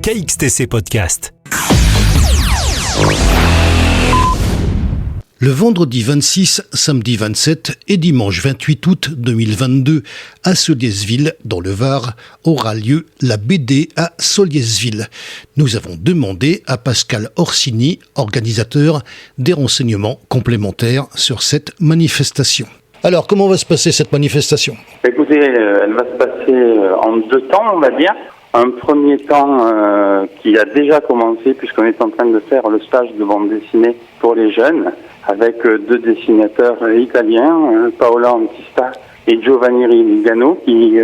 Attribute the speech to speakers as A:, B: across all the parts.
A: KXTC Podcast.
B: Le vendredi 26, samedi 27 et dimanche 28 août 2022, à Solliès-Ville, dans le Var, aura lieu la BD à Solliès-Ville. Nous avons demandé à Pascal Orsini, organisateur, des renseignements complémentaires sur cette manifestation. Alors, comment va se passer cette manifestation ?
C: Écoutez, elle va se passer en deux temps, on va dire. Un premier temps qui a déjà commencé puisqu'on est en train de faire le stage de bande dessinée pour les jeunes avec deux dessinateurs italiens, Paola Antista et Giovanni Rigano, qui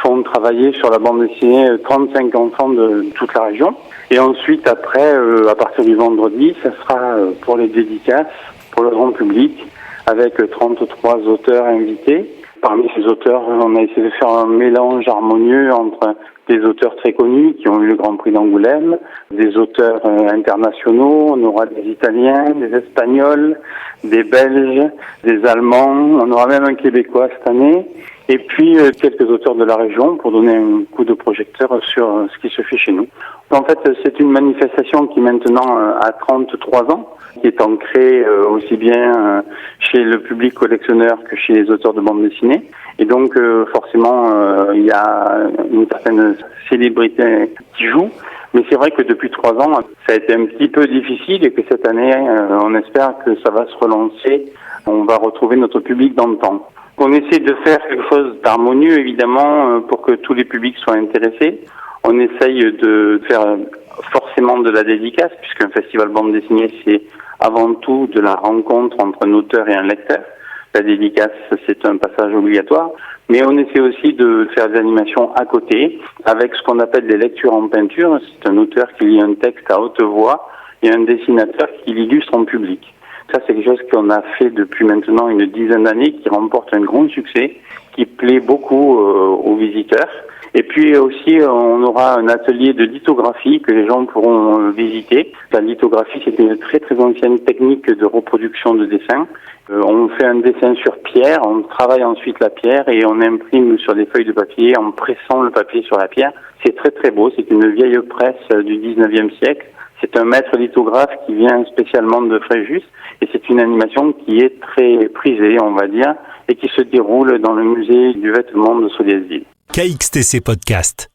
C: font travailler sur la bande dessinée 35 enfants de toute la région. Et ensuite, après, à partir du vendredi, ça sera pour les dédicaces, pour le grand public, avec 33 auteurs invités. Parmi ces auteurs, on a essayé de faire un mélange harmonieux entre des auteurs très connus qui ont eu le Grand Prix d'Angoulême, des auteurs internationaux, on aura des Italiens, des Espagnols, des Belges, des Allemands, on aura même un Québécois cette année, et puis quelques auteurs de la région pour donner un coup de projecteur sur ce qui se fait chez nous. En fait, c'est une manifestation qui maintenant a 33 ans, qui est ancrée aussi bien chez le public collectionneur que chez les auteurs de bande dessinée. Et donc, forcément, il y a une certaine célébrité qui joue. Mais c'est vrai que depuis 3 ans, ça a été un petit peu difficile et que cette année, on espère que ça va se relancer. On va retrouver notre public dans le temps. On essaie de faire quelque chose d'harmonieux, évidemment, pour que tous les publics soient intéressés. On essaye de faire forcément de la dédicace, puisqu'un festival bande dessinée, c'est avant tout de la rencontre entre un auteur et un lecteur. La dédicace, c'est un passage obligatoire. Mais on essaie aussi de faire des animations à côté, avec ce qu'on appelle des lectures en peinture. C'est un auteur qui lit un texte à haute voix et un dessinateur qui l'illustre en public. Ça, c'est quelque chose qu'on a fait depuis maintenant une dizaine d'années, qui remporte un grand succès, qui plaît beaucoup aux visiteurs. Et puis aussi, on aura un atelier de lithographie que les gens pourront visiter. La lithographie, c'est une très très ancienne technique de reproduction de dessin. On fait un dessin sur pierre, on travaille ensuite la pierre et on imprime sur des feuilles de papier en pressant le papier sur la pierre. C'est très très beau, c'est une vieille presse du 19e siècle. C'est un maître lithographe qui vient spécialement de Fréjus et c'est une animation qui est très prisée, on va dire, et qui se déroule dans le musée du vêtement de Solliès-Ville.
A: KXTC Podcast.